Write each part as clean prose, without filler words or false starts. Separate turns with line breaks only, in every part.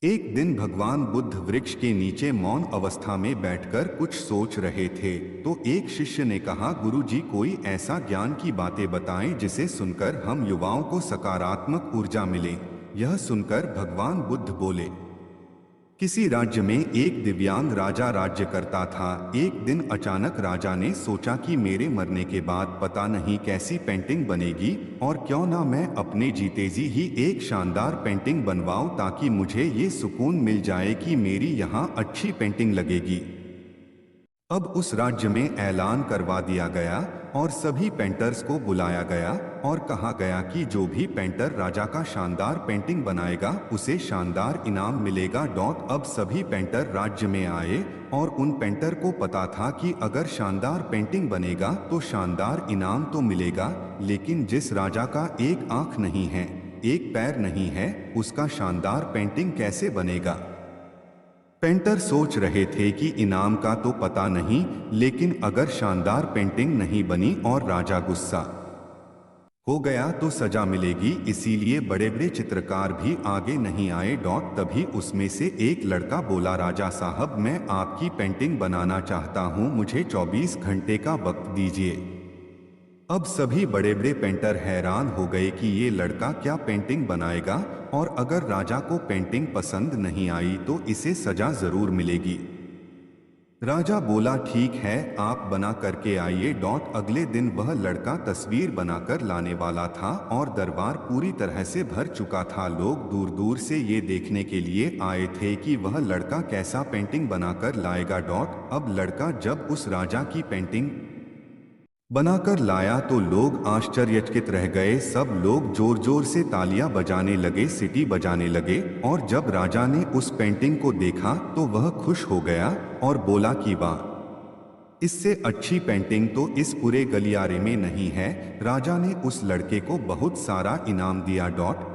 एक दिन भगवान बुद्ध वृक्ष के नीचे मौन अवस्था में बैठकर कुछ सोच रहे थे। तो एक शिष्य ने कहा, गुरुजी, कोई ऐसा ज्ञान की बातें बताएं जिसे सुनकर हम युवाओं को सकारात्मक ऊर्जा मिले। यह सुनकर भगवान बुद्ध बोले, किसी राज्य में एक दिव्यांग राजा राज्य करता था। एक दिन अचानक राजा ने सोचा कि मेरे मरने के बाद पता नहीं कैसी पेंटिंग बनेगी, और क्यों ना मैं अपने जीते जी ही एक शानदार पेंटिंग बनवाऊं, ताकि मुझे ये सुकून मिल जाए कि मेरी यहाँ अच्छी पेंटिंग लगेगी। अब उस राज्य में ऐलान करवा दिया गया और सभी पेंटर्स को बुलाया गया और कहा गया कि जो भी पेंटर राजा का शानदार पेंटिंग बनाएगा उसे शानदार इनाम मिलेगा। अब सभी पेंटर राज्य में आए और उन पेंटर को पता था कि अगर शानदार पेंटिंग बनेगा तो शानदार इनाम तो मिलेगा, लेकिन जिस राजा का एक आंख नहीं है, एक पैर नहीं है, उसका शानदार पेंटिंग कैसे बनेगा। पेंटर सोच रहे थे कि इनाम का तो पता नहीं, लेकिन अगर शानदार पेंटिंग नहीं बनी और राजा गुस्सा हो गया तो सजा मिलेगी, इसीलिए बड़े बड़े चित्रकार भी आगे नहीं आए। तभी उसमें से एक लड़का बोला, राजा साहब, मैं आपकी पेंटिंग बनाना चाहता हूं, मुझे 24 घंटे का वक्त दीजिए। अब सभी बड़े बड़े पेंटर हैरान हो गए कि ये लड़का क्या पेंटिंग बनाएगा, और अगर राजा को पेंटिंग पसंद नहीं आई तो इसे सजा जरूर मिलेगी। राजा बोला, ठीक है, आप बना करके आइए। अगले दिन वह लड़का तस्वीर बनाकर लाने वाला था और दरबार पूरी तरह से भर चुका था। लोग दूर दूर से ये देखने के लिए आए थे कि वह लड़का कैसा पेंटिंग बनाकर लाएगा। अब लड़का जब उस राजा की पेंटिंग बनाकर लाया तो लोग आश्चर्यचकित रह गए। सब लोग जोर जोर से तालियां बजाने लगे, सीटी बजाने लगे, और जब राजा ने उस पेंटिंग को देखा तो वह खुश हो गया और बोला कि वाह, इससे अच्छी पेंटिंग तो इस पूरे गलियारे में नहीं है। राजा ने उस लड़के को बहुत सारा इनाम दिया।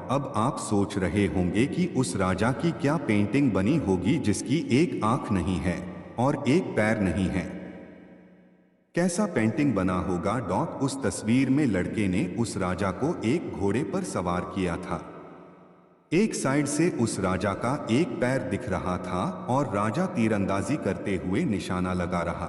अब आप सोच रहे होंगे कि उस राजा की क्या पेंटिंग बनी होगी जिसकी एक आंख नहीं है और एक पैर नहीं है। कैसा पेंटिंग बना होगा। उस तस्वीर में लड़के ने उस राजा को एक घोड़े पर सवार किया था। एक साइड से उस राजा का एक पैर दिख रहा था और राजा तीरंदाजी करते हुए निशाना लगा रहा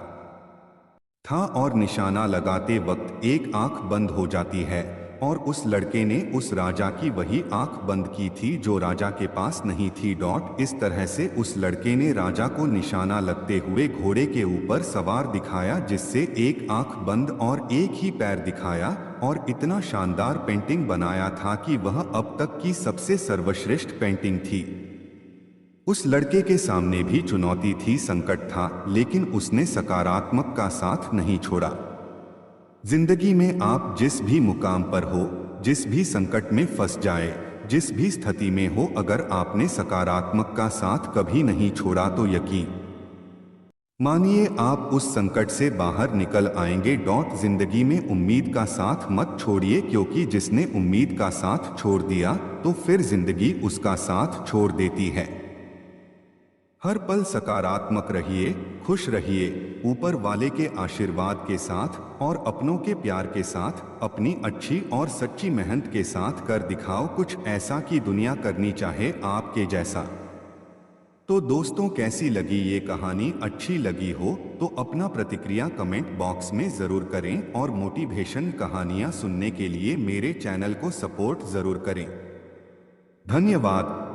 था, और निशाना लगाते वक्त एक आंख बंद हो जाती है, और उस लड़के ने उस राजा की वही आंख बंद की थी जो राजा के पास नहीं थी। इस तरह से उस लड़के ने राजा को निशाना लगते हुए घोड़े के ऊपर सवार दिखाया, जिससे एक आंख बंद और एक ही पैर दिखाया, और इतना शानदार पेंटिंग बनाया था कि वह अब तक की सबसे सर्वश्रेष्ठ पेंटिंग थी। उस लड़के के सामने भी चुनौती थी, संकट था, लेकिन उसने सकारात्मक का साथ नहीं छोड़ा। जिंदगी में आप जिस भी मुकाम पर हो, जिस भी संकट में फंस जाए, जिस भी स्थिति में हो, अगर आपने सकारात्मक का साथ कभी नहीं छोड़ा तो यकीन मानिए आप उस संकट से बाहर निकल आएंगे। जिंदगी में उम्मीद का साथ मत छोड़िए, क्योंकि जिसने उम्मीद का साथ छोड़ दिया तो फिर जिंदगी उसका साथ छोड़ देती है। हर पल सकारात्मक रहिए, खुश रहिए, ऊपर वाले के आशीर्वाद के साथ और अपनों के प्यार के साथ, अपनी अच्छी और सच्ची मेहनत के साथ कर दिखाओ कुछ ऐसा कि दुनिया करनी चाहे आपके जैसा। तो दोस्तों, कैसी लगी ये कहानी? अच्छी लगी हो तो अपना प्रतिक्रिया कमेंट बॉक्स में ज़रूर करें, और मोटिवेशन कहानियाँ सुनने के लिए मेरे चैनल को सपोर्ट ज़रूर करें। धन्यवाद।